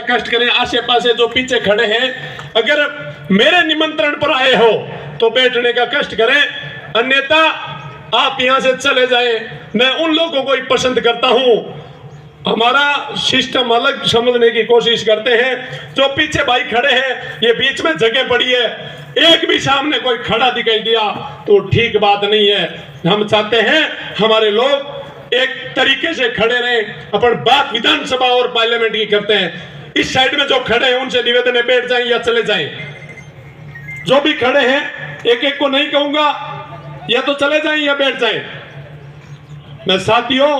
कष्ट करें। आसे पासे जो पीछे खड़े हैं, अगर मेरे निमंत्रण पर आए हो तो बैठने का कष्ट करें, अन्यथा आप यहां से चले जाएं। मैं उन लोगों को ही पसंद करता हूं, हमारा सिस्टम अलग समझने की कोशिश करते हैं। जो पीछे भाई खड़े हैं, ये बीच में जगह पड़ी है, एक भी सामने कोई खड़ा दिखाई दिया तो ठीक बात नहीं है। हम चाहते हैं हमारे लोग एक तरीके से खड़े रहें। अपन बात विधानसभा और पार्लियामेंट की करते हैं। इस साइड में जो खड़े हैं उनसे निवेदन है, बैठ जाएं या चले जाएं। जो भी खड़े हैं, एक एक को नहीं कहूंगा, या तो चले जाएं या बैठ जाएं। मैं साथियों,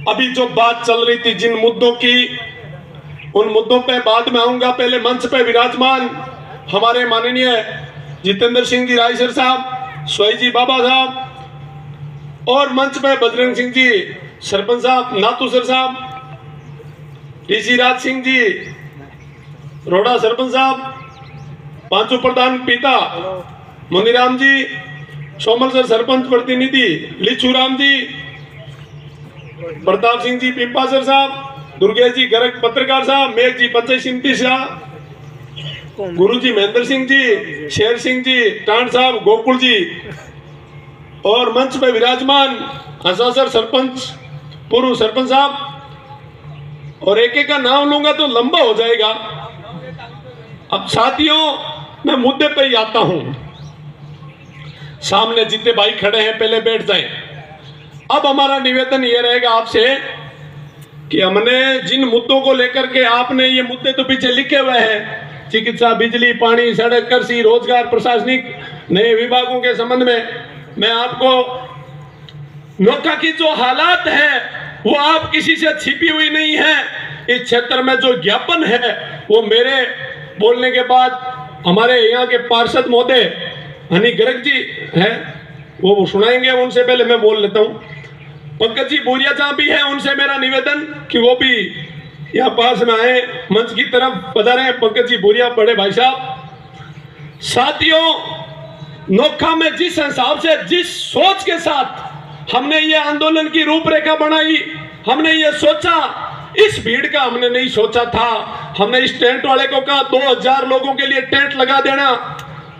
अभी जो बात चल रही थी जिन मुद्दों की, उन मुद्दों पे बाद में आऊंगा। पहले मंच पे विराजमान हमारे माननीय जितेंद्र सिंह जी रायसर साहब, सोई जी बाबा साहब, और मंच पे बजरंग सिंह जी सरपंच साहब, नातू सर साहब, ऋषि राज सिंह जी रोड़ा सरपंच साहब, पांचों प्रधान पिता मुनिराम जी, सोमल सर सरपंच प्रतिनिधि, लिचू राम जी, प्रताप सिंह जी पिंपा सर साहब, दुर्गेश जी गर्ग पत्रकार साहब, मेघ जी पंचायत समिति साहब, गुरु जी महेंद्र सिंह जी, शेर सिंह जी, टांड साहब, गोकुल जी, और मंच पे विराजमान हंसासर सरपंच, पूर्व सरपंच साहब, और एक एक का नाम लूंगा तो लंबा हो जाएगा। अब साथियों, मैं मुद्दे पे ही आता हूं। सामने जितने भाई खड़े हैं पहले बैठ जाएं। अब हमारा निवेदन ये रहेगा आपसे कि हमने जिन मुद्दों को लेकर के, आपने ये मुद्दे तो पीछे लिखे हुए हैं, चिकित्सा, बिजली, पानी, सड़क, कृषि, रोजगार, प्रशासनिक नए विभागों के संबंध में मैं आपको नौका की जो हालात है वो आप किसी से छिपी हुई नहीं है। इस क्षेत्र में जो ज्ञापन है वो मेरे बोलने के बाद हमारे यहाँ के पार्षद महोदय हनी गर्ग जी हैं, वो सुनाएंगे। उनसे पहले मैं बोल लेता हूँ। पंकज जी बोरिया जहाँ भी है, उनसे मेरा निवेदन कि वो भी यहाँ पास में आए, मंच की तरफ पधारे। पंकज जी बोरिया, बड़े भाई साहब। साथियों, नोखा में जिस हिसाब से, जिस सोच के साथ हमने ये आंदोलन की रूपरेखा बनाई, हमने ये सोचा, इस भीड़ का हमने नहीं सोचा था। हमने इस टेंट वाले को कहा 2000 लोगों के लिए टेंट लगा देना,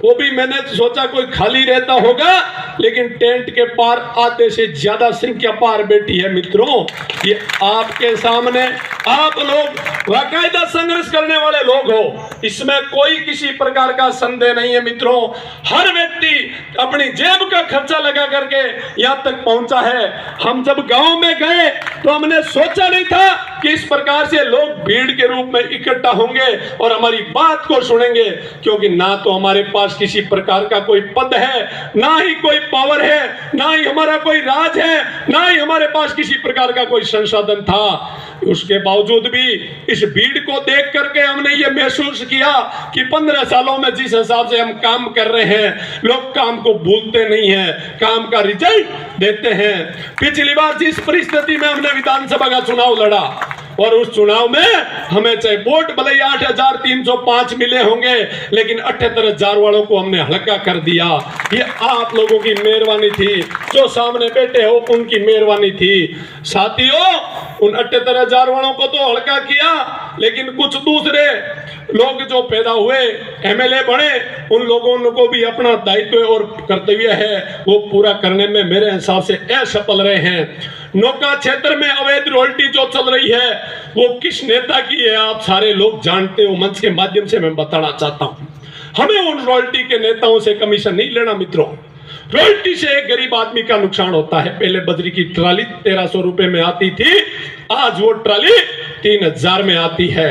वो भी मैंने सोचा कोई खाली रहता होगा, लेकिन टेंट के पार आधे से ज्यादा संख्या पार बैठी है। मित्रों, ये आपके सामने, आप लोग बाकायदा संघर्ष करने वाले लोग हो, इसमें कोई किसी प्रकार का संदेह नहीं है। मित्रों, हर व्यक्ति अपनी जेब का खर्चा लगा करके यहाँ तक पहुंचा है। हम जब गांव में गए तो हमने सोचा नहीं था कि इस प्रकार से लोग भीड़ के रूप में इकट्ठा होंगे और हमारी बात को सुनेंगे, क्योंकि ना तो हमारे पास किसी प्रकार का कोई पद है, ना ही कोई पावर है, ना ही हमारा कोई राज है, ना ही हमारे पास किसी प्रकार का कोई संसाधन था। उसके बावजूद भी इस भीड़ को देख करके हमने ये महसूस किया कि 15 सालों में जिस हिसाब से हम काम कर रहे हैं, लोग काम को भूलते नहीं हैं, काम का रिजल्ट देते हैं। पिछली बार जिस परिस्थिति में हमने विधानसभा का चुनाव लड़ा, और उस चुनाव में हमें चाहे वोट भले ही 8305 मिले होंगे, लेकिन 78,000 वालों को हमने हल्का कर दिया। ये आप लोगों की मेहरबानी थी, जो सामने बैठे हो उनकी मेहरबानी थी। साथियों, उन 78,000 वालों को तो हल्का किया, लेकिन कुछ दूसरे लोग जो पैदा हुए, एमएलए बने, उन लोगों को भी अपना दायित्व और कर्तव्य है वो पूरा करने में मेरे हिसाब से असफल रहे हैं। नौका क्षेत्र में अवैध रॉयल्टी जो चल रही है वो किस नेता की है, आप सारे लोग जानते हो। मंच के माध्यम से मैं बताना चाहता हूं, हमें उन रॉयल्टी के नेताओं से कमीशन नहीं लेना। मित्रों, रॉयल्टी से एक गरीब आदमी का नुकसान होता है। पहले बजरी की ट्राली 1300 रुपए में आती थी, आज वो ट्राली 3000 में आती है।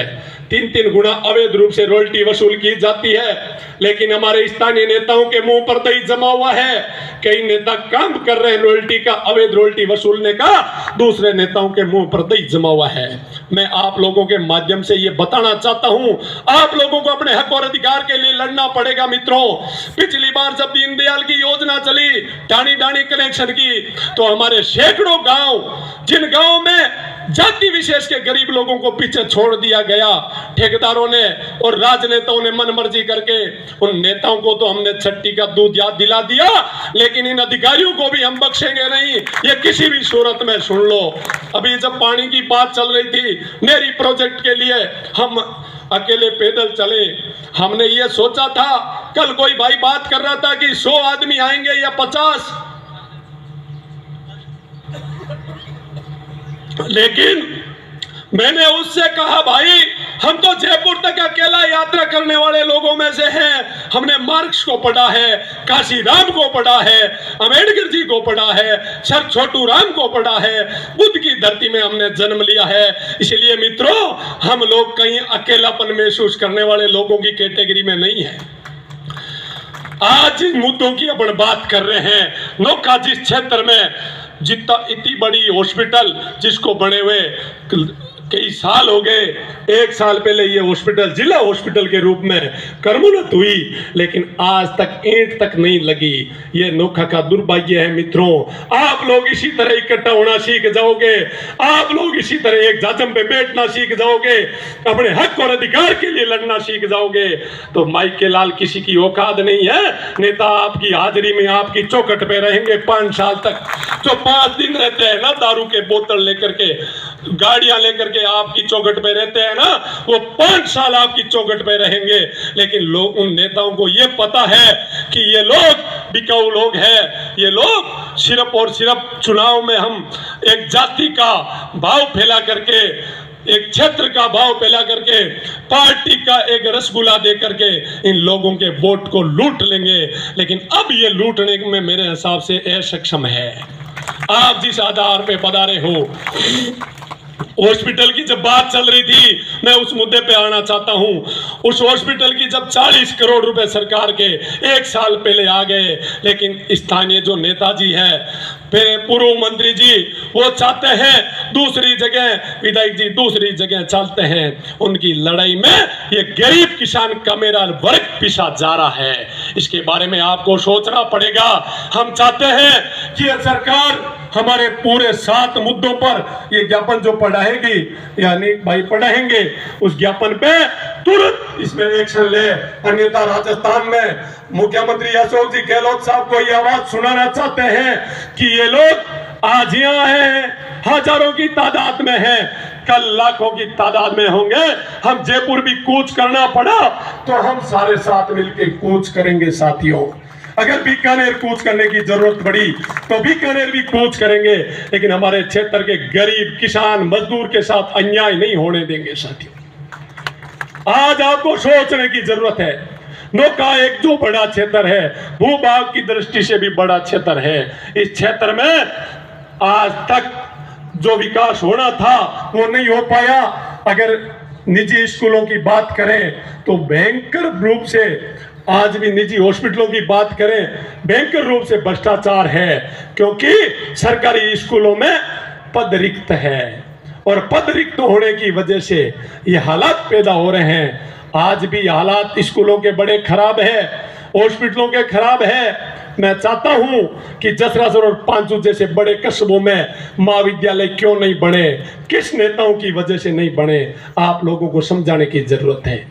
3-3 गुना अवैध रूप से रॉयल्टी वसूल की जाती है, लेकिन हमारे स्थानीय नेताओं के मुंह पर दही जमा हुआ है। कई नेता काम कर रहे हैं रॉयल्टी का, अवैध रॉयल्टी वसूलने का, दूसरे नेताओं के मुंह पर दही जमा हुआ है। मैं आप लोगों के माध्यम से ये बताना चाहता हूं, आप लोगों को अपने हक और अधिकार के लिए लड़ना पड़ेगा। मित्रों, पिछली बार जब दीनदयाल की योजना चली, डाणी डाणी कनेक्शन की, तो हमारे सैकड़ों गांव, जिन गांव में जाति विशेष के गरीब लोगों को पीछे छोड़ दिया गया, ठेकेदारों ने और राजनेताओं ने मनमर्जी करके उन नेताओं को तो हमने छट्टी का दूध याद दिला दिया, लेकिन इन अधिकारियों को भी हम बख्शेंगे नहीं, ये किसी भी सूरत में सुन लो। अभी जब पानी की बात चल रही थी, मेरी प्रोजेक्ट के लिए हम अकेले पैदल चले। हमने ये सोचा था, कल कोई भाई बात कर रहा था कि 100 आदमी आएंगे या 50, लेकिन मैंने उससे कहा भाई हम तो जयपुर तक अकेला यात्रा करने वाले लोगों में से हैं। हमने मार्क्स को पढ़ा है, काशी राम को पढ़ा है, अंबेडकर जी को पढ़ा है, सर छोटू राम को पढ़ा है, बुद्ध की धरती में हमने जन्म लिया है। इसलिए मित्रों, हम लोग कहीं अकेलापन महसूस करने वाले लोगों की कैटेगरी में नहीं है। आज इन मुद्दों की अपन बात कर रहे हैं। नोखा जिस क्षेत्र में जितना इतनी बड़ी हॉस्पिटल जिसको बने हुए कई साल हो गए, 1 साल पहले ये हॉस्पिटल जिला हॉस्पिटल के रूप में कर्मोन्नत हुई, लेकिन आज तक ईंट तक नहीं लगी। ये नोखा का दुर्भाग्य है मित्रों। आप लोग इसी तरह इकट्ठा होना सीख जाओगे, आप लोग इसी तरह एक जाजम पे बैठना सीख जाओगे, अपने हक और अधिकार के लिए लड़ना सीख जाओगे, तो माइक के लाल किसी की औकात नहीं है। नेता आपकी हाजिरी में आपकी चौखट पे रहेंगे 5 साल तक। जो 5 दिन रहते हैं ना दारू के बोतल लेकर के, गाड़ियां लेकर के आपकी चौखट पे रहते हैं ना, वो 5 साल आपकी चौखट पे रहेंगे। लेकिन लोग, उन नेताओं को ये पता है कि ये लोग बिकाऊ लोग हैं। ये लोग सिर्फ और सिर्फ चुनाव में हम एक जाति का भाव फैला करके, एक क्षेत्र का भाव फैला करके, पार्टी का एक रसगुल्ला दे करके इन लोगों के वोट को लूट लेंगे। लेकिन अब ये लूटने में मेरे हिसाब से असक्षम है। आप जिस आधार पे पधारे हो, हॉस्पिटल की जब बात चल रही थी, मैं उस मुद्दे पे आना चाहता हूं। उस हॉस्पिटल की जब 40 करोड़ रुपए सरकार के 1 साल पहले आ गए, लेकिन स्थानीय जो नेताजी है, पूर्व मंत्री जी, वो चाहते हैं दूसरी जगह, विधायक जी दूसरी जगह चलते हैं। उनकी लड़ाई में ये गरीब किसान का मेरा वर्ग पीछा जा रहा है। इसके बारे में आपको सोचना पड़ेगा। हम चाहते हैं कि ये सरकार हमारे पूरे 7 मुद्दों पर ये ज्ञापन जो पढ़ाएगी, यानी भाई पढ़ाएंगे, उस ज्ञापन पे तुरंत इसमें एक्शन ले। अन्यथा राजस्थान में मुख्यमंत्री अशोक जी गहलोत साहब को ये आवाज सुनाना चाहते हैं कि ये लोग आज यहाँ हैं, हजारों की तादाद में हैं, कल लाखों की तादाद में होंगे। हम जयपुर भी कूच करना पड़ा तो हम सारे साथ मिलकर कूच करेंगे साथियों। अगर बीकानेर कूच करने की जरूरत पड़ी तो बीकानेर भी कूच करेंगे, लेकिन हमारे क्षेत्र के गरीब किसान मजदूर के साथ अन्याय नहीं होने देंगे साथियों। आज आपको सोचने की जरूरत है। नोखा एक जो बड़ा क्षेत्र है, भूभाग की दृष्टि से भी बड़ा क्षेत्र है। इस क्षेत्र में आज तक जो विकास होना था वो नहीं हो पाया। अगर निजी स्कूलों की बात करें तो भयंकर रूप से, आज भी निजी हॉस्पिटलों की बात करें, भयंकर रूप से भ्रष्टाचार है, क्योंकि सरकारी स्कूलों में पद रिक्त है और पद रिक्त होने की वजह से ये हालात पैदा हो रहे हैं। आज भी हालात स्कूलों के बड़े खराब है, हॉस्पिटलों के खराब है। मैं चाहता हूं कि जसरासर और पांचू जैसे बड़े कस्बों में महाविद्यालय क्यों नहीं बने, किस नेताओं की वजह से नहीं बने, आप लोगों को समझाने की जरूरत है।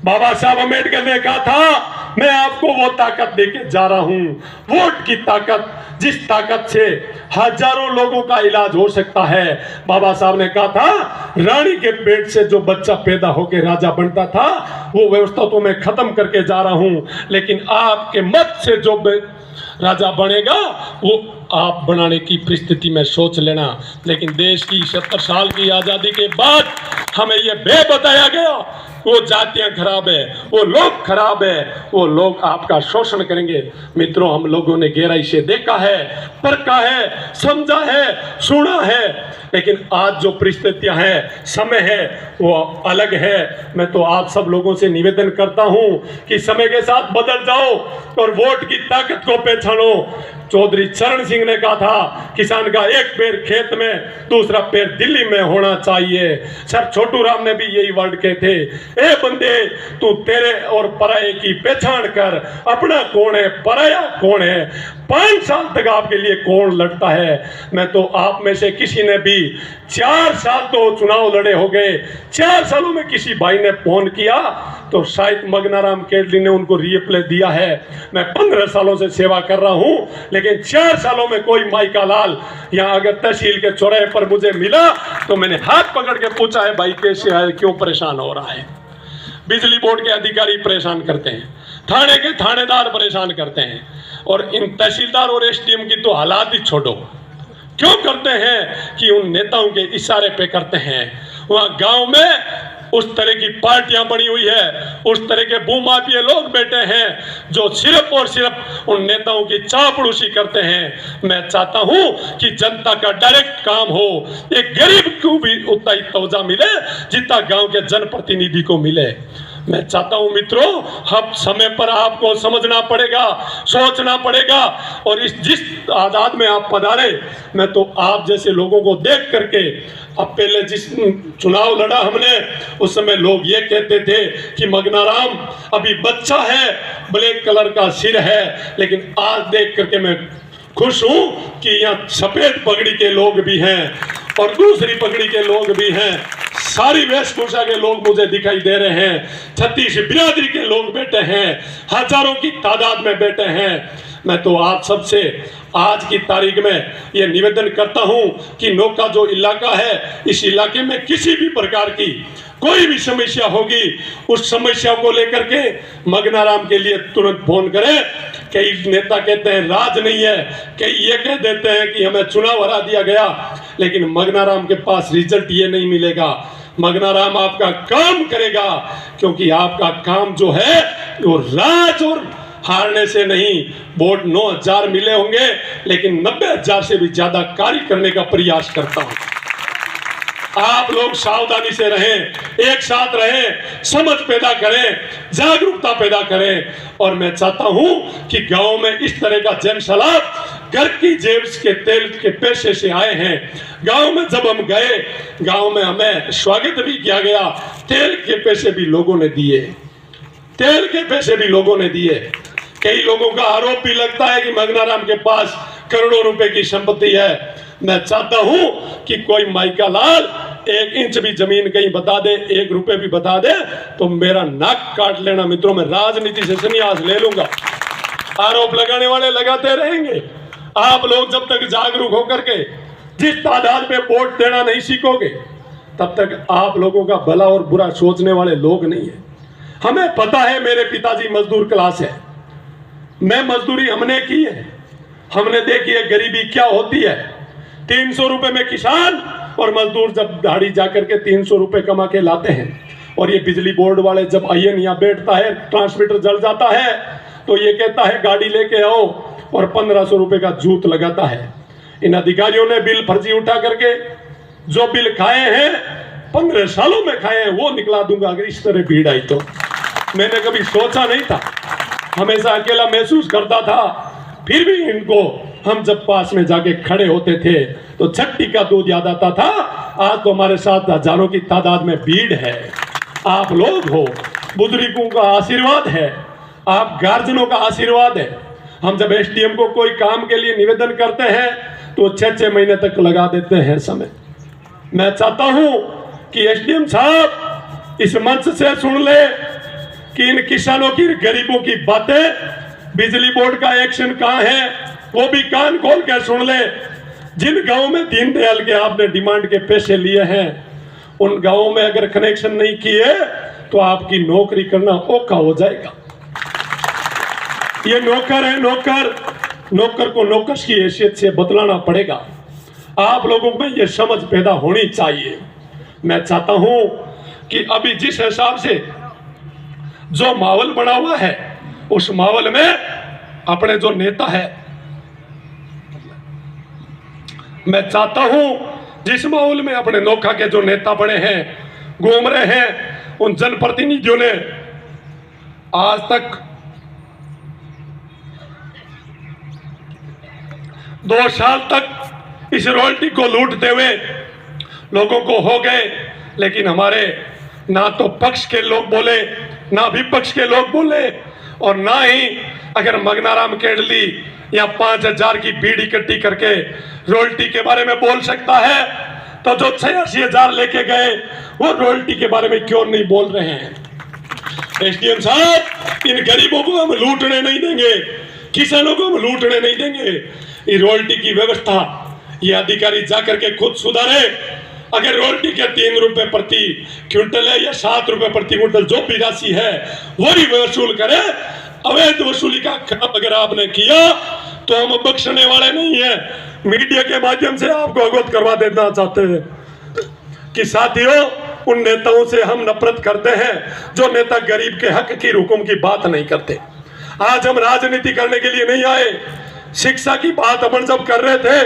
बाबा साहब अम्बेडकर ने कहा था, मैं आपको वो ताकत देके जा रहा हूं, वोट की ताकत, जिस ताकत से हजारों लोगों का इलाज हो सकता है। बाबा साहब ने कहा था, रानी के पेट से जो बच्चा पैदा होकर राजा बनता था, वो व्यवस्था तो मैं खत्म करके जा रहा हूं, लेकिन आपके मत से जो राजा बनेगा वो आप बनाने की परिस्थिति में सोच लेना। लेकिन देश की 70 साल की आजादी के बाद हमें ये बताया गया वो जातियां खराब है, वो लोग खराब है, वो लोग आपका शोषण करेंगे। मित्रों, हम लोगों ने गहराई से देखा है, परखा है, समझा है, सुना है, लेकिन आज जो परिस्थितियां हैं, समय है, वो अलग है। मैं तो आप सब लोगों से निवेदन करता हूं कि समय के साथ बदल जाओ और वोट की ताकत को पहचानो। चौधरी चरण सिंह ने कहा था, किसान का एक पैर खेत में, दूसरा पैर दिल्ली में होना चाहिए। सर छोटू राम ने भी यही वर्ड कहे थे ए बंदे, तू तेरे और पराये की पहचान कर, अपना कौन है, पराया कौन है। 5 साल तक आपके लिए कौन लड़ता है? मैं तो आप में से किसी ने भी 4 साल तो चुनाव लड़े हो गए, 4 सालों में किसी भाई ने फोन किया तो शायद मगनाराम केडली ने उनको रिप्लाई दिया है। मैं 15 सालों से सेवा कर रहा हूं, लेकिन 4 सालों में कोई माइका लाल यहाँ अगर तहसील के चौराहे पर मुझे मिला तो मैंने हाथ पकड़ के पूछा है, भाई कैसे है, क्यों परेशान हो रहा है? बिजली बोर्ड के अधिकारी परेशान करते हैं, थाने के थानेदार परेशान करते हैं, और इन तहसीलदार और एसडीएम की तो हालात ही छोड़ो। क्यों करते हैं कि उन नेताओं के इशारे पे करते हैं। वहां गांव में उस तरह की पार्टियां बनी हुई है, उस तरह के भूमाफिया लोग बैठे हैं जो सिर्फ और सिर्फ उन नेताओं की चापड़ूसी करते हैं। मैं चाहता हूं कि जनता का डायरेक्ट काम हो, एक गरीब को भी उतना ही तवज्जो मिले जितना गांव के जनप्रतिनिधि को मिले। मैं चाहता हूं मित्रों, अब समय पर आपको समझना पड़ेगा, सोचना पड़ेगा, और इस जिस आजाद में आप पधारे, मैं तो आप जैसे लोगों को देख करके, अब पहले जिस चुनाव लड़ा हमने उस समय लोग ये कहते थे कि मगनाराम अभी बच्चा है, ब्लैक कलर का सिर है, लेकिन आज देख करके मैं खुश हूं कि यहाँ सफेद पगड़ी के लोग भी हैं और दूसरी पगड़ी के लोग भी हैं, सारी वेशभूषा के लोग मुझे दिखाई दे रहे हैं, 36 बिरादरी के लोग बैठे हैं, हजारों की तादाद में बैठे हैं। मैं तो आप सबसे आज की तारीख में ये निवेदन करता हूं कि नौका जो इलाका है, इस इलाके में किसी भी प्रकार की कोई भी समस्या होगी, उस समस्या को लेकर के मगनाराम के लिए तुरंत फोन करें। कई नेता कहते हैं राज नहीं है, कई ये कह देते हैं कि हमें चुनाव हरा दिया गया, लेकिन मगनाराम के पास रिजल्ट ये नहीं मिलेगा। मगनाराम आपका काम करेगा, क्योंकि आपका काम जो है वो राज और हारने से नहीं। वोट 9,000 मिले होंगे, लेकिन 90,000 से भी ज्यादा कार्य करने का प्रयास करता हूं। आप लोग सावधानी से रहें, एक साथ रहें, समझ पैदा करें, जागरूकता पैदा करें। और मैं चाहता हूं कि गांव में इस तरह का जन सलाब घर की जेब के तेल के पैसे से आए हैं। गांव में जब हम गए, गांव में हमें स्वागत भी किया गया, तेल के पैसे भी लोगों ने दिए, तेल के पैसे भी लोगों ने दिए। कई लोगों का आरोप भी लगता है कि मगनाराम के पास करोड़ों रुपए की संपत्ति है। मैं चाहता हूं कि कोई माइका लाल 1 इंच भी जमीन कहीं बता दे, 1 रुपए भी बता दे, तो मेरा नाक काट लेना मित्रों। मैं राजनीति से संन्यास ले लूंगा। आरोप लगाने वाले लगाते रहेंगे। आप लोग जब तक जागरूक होकर के जिस तादाद में वोट देना नहीं सीखोगे, तब तक आप लोगों का भला और बुरा सोचने वाले लोग नहीं है। हमें पता है, मेरे पिताजी मजदूर क्लास है, मैं मजदूरी हमने की है, हमने देखी है गरीबी क्या होती है। 300 रुपए में किसान और मजदूर जब दाढ़ी जाकर के 300 रुपए कमा के लाते हैं, और ये बिजली बोर्ड वाले जब आईएन यहाँ बैठता है, ट्रांसमीटर जल जाता है, तो ये कहता है गाड़ी लेके आओ, और 1500 रुपए का जूत लगाता है। इन अधिकारियों ने बिल फर्जी उठा करके जो बिल खाए हैं, 15 सालों में खाए हैं, वो निकला दूंगा अगर इस तरह भीड़ आई तो। मैंने कभी सोचा नहीं था, हमेशा अकेला महसूस करता था, फिर भी इनको हम जब पास में जाके खड़े होते थे तो छट्टी का दूध याद आता था। आज तो हमारे साथ हजारों की तादाद में भीड़ है। आप लोग हो, बुजुर्गों का आशीर्वाद है, आप गार्जियनों का आशीर्वाद है। हम जब एसडीएम को कोई काम के लिए निवेदन करते हैं तो 6-6 महीने तक लगा देते हैं समय। मैं चाहता हूं कि एसडीएम साहब इस मंच से सुन ले कि इन किसानों की, गरीबों की बातें, बिजली बोर्ड का एक्शन कहां है, वो भी कान खोल कर सुन ले। जिन गांव में दीनदयाल के आपने डिमांड के पैसे लिए हैं, उन गांवों में अगर कनेक्शन नहीं किए तो आपकी नौकरी करना औखा हो जाएगा। ये नौकर है, नौकर को नौकस की हैसियत से बदलाना पड़ेगा। आप लोगों में ये समझ पैदा होनी चाहिए। मैं चाहता हूं कि अभी जिस हिसाब से जो माहौल बना हुआ है, उस माहौल में अपने जो नेता है, मैं चाहता हूं जिस माहौल में अपने नोखा के जो नेता बने हैं, घूम रहे हैं, उन जनप्रतिनिधियों ने आज तक 2 साल तक इस रॉयल्टी को लूटते हुए लोगों को हो गए, लेकिन हमारे ना तो पक्ष के लोग बोले, ना विपक्ष के लोग बोले, और ना ही अगर मगनाराम केडली या 5,000 की बीड़ी इकट्ठी करके रॉयल्टी के बारे में बोल सकता है, तो जो 86,000 लेके गए वो रॉयल्टी के बारे में क्यों नहीं बोल रहे हैं? एसडीएम साहब, इन गरीबों को हम लूटने नहीं देंगे, किसानों को हम लूटने नहीं देंगे। ये रॉयल्टी की व्यवस्था ये अधिकारी जाकर के खुद सुधारे। अगर रॉयल्टी के 3 रुपए प्रति क्विंटल है या 7 रुपए प्रति क्विंटल जो भी राशि है वही वसूल करे। अवैध वसूली का काम अगर आपने किया तो हम बख्शने वाले नहीं है। मीडिया के माध्यम से आपको अवगत करवा देना चाहते हैं कि साथियों, उन नेताओं से हम नफरत करते हैं जो नेता गरीब के हक की हुकुम की बात नहीं करते। आज हम राजनीति करने के लिए नहीं आए। शिक्षा की बात अपन जब कर रहे थे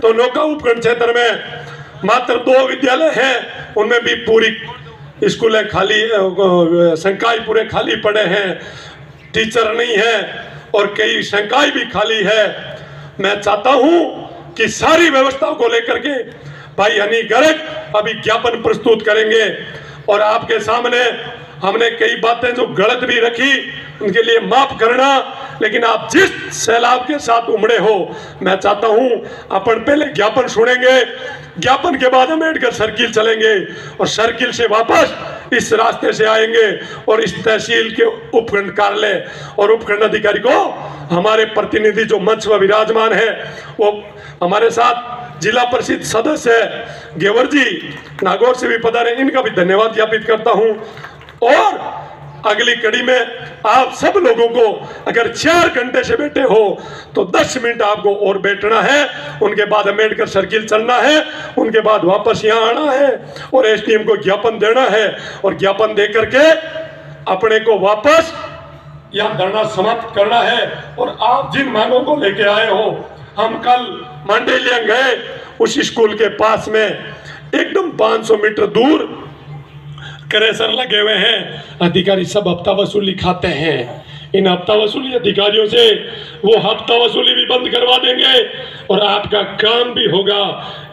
तो नौका उपखंड क्षेत्र में मात्र 2 विद्यालय हैं, उनमें भी पूरी स्कूलें खाली, संकाय पूरे खाली पड़े हैं, टीचर नहीं है और कई संकाय भी खाली है। मैं चाहता हूं कि सारी व्यवस्थाओं को लेकर के भाई हनी गर्ग अभी ज्ञापन प्रस्तुत करेंगे और आपके सामने हमने कई बातें जो गलत भी रखी उनके लिए माफ करना, लेकिन आप जिस सैलाब के साथ उमड़े हो, मैं चाहता हूं अपन पहले ज्ञापन सुनेंगे, ज्ञापन के बाद अम्बेडकर सर्किल चलेंगे और सर्किल से वापस इस रास्ते से आएंगे और इस तहसील के उपखंड कार्यालय और उपखंड अधिकारी को हमारे प्रतिनिधि जो मंच में विराजमान है वो हमारे साथ जिला परिषद सदस्य है गेवर जी नागौर से भी पधारे, इनका भी धन्यवाद ज्ञापित करता हूं। और अगली कड़ी में आप सब लोगों को अगर 4 घंटे से बैठे हो तो 10 मिनट आपको और बैठना है, उनके बाद अम्बेडकर सर्किल चलना है, उनके बाद वापस यहाँ आना है और एसडीएम को ज्ञापन देना है और ज्ञापन दे करके अपने को वापस यहाँ धरना समाप्त करना है। और आप जिन मांगों को लेके आए हो, हम कल मंडेलिया गए, उस स्कूल के पास में एकदम 500 मीटर दूर क्रेशर लगे हुए हैं, अधिकारी सब हफ्ता वसूली खाते हैं। इन हफ्ता वसूली अधिकारियों से वो हफ्ता वसूली भी बंद करवा देंगे और आपका काम भी होगा।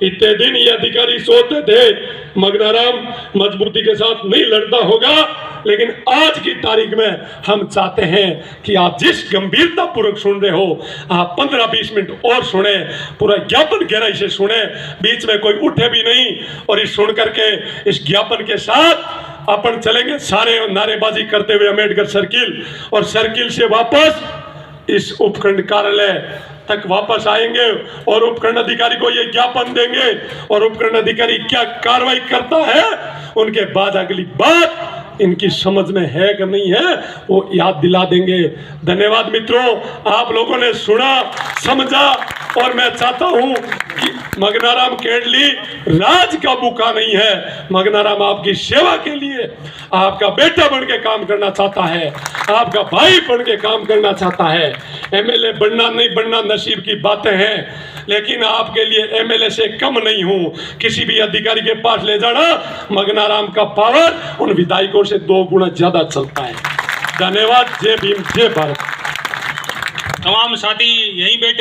इतने दिन ये अधिकारी सोचते थे मगनाराम मजबूती के साथ नहीं लड़ता होगा, लेकिन आज की तारीख में हम चाहते हैं कि आप जिस गंभीरता पूर्वक सुन रहे हो आप 15-20 मिनट और सुने, पूरा ज्ञापन गहराई से सुने, बीच में कोई उठे भी नहीं। और इस सुन करके इस ज्ञापन के साथ अपन चलेंगे सारे नारेबाजी करते हुए अम्बेडकर सर्किल और सर्किल से वापस इस उपखंड कार्यालय तक वापस आएंगे और उपखंड अधिकारी को ये ज्ञापन देंगे और उपखंड अधिकारी क्या कार्रवाई करता है उनके बाद अगली बात इनकी समझ में है कि नहीं है वो याद दिला देंगे। धन्यवाद मित्रों, आप लोगों ने सुना समझा और मैं चाहता हूं कि मगनाराम केडली राज का भूखा नहीं है। मगनाराम आपकी सेवा के लिए आपका बेटा बन के काम करना चाहता है, आपका भाई बन के काम करना चाहता है। एमएलए बनना नहीं बनना नसीब की बातें हैं, लेकिन आपके लिए एमएलए से कम नहीं हूं। किसी भी अधिकारी के पास ले जाना, मगनाराम का पावर उन विधायकों से 2 गुना ज्यादा चलता है। धन्यवाद। जय भीम, जय भारत। तमाम साथी यहीं बैठे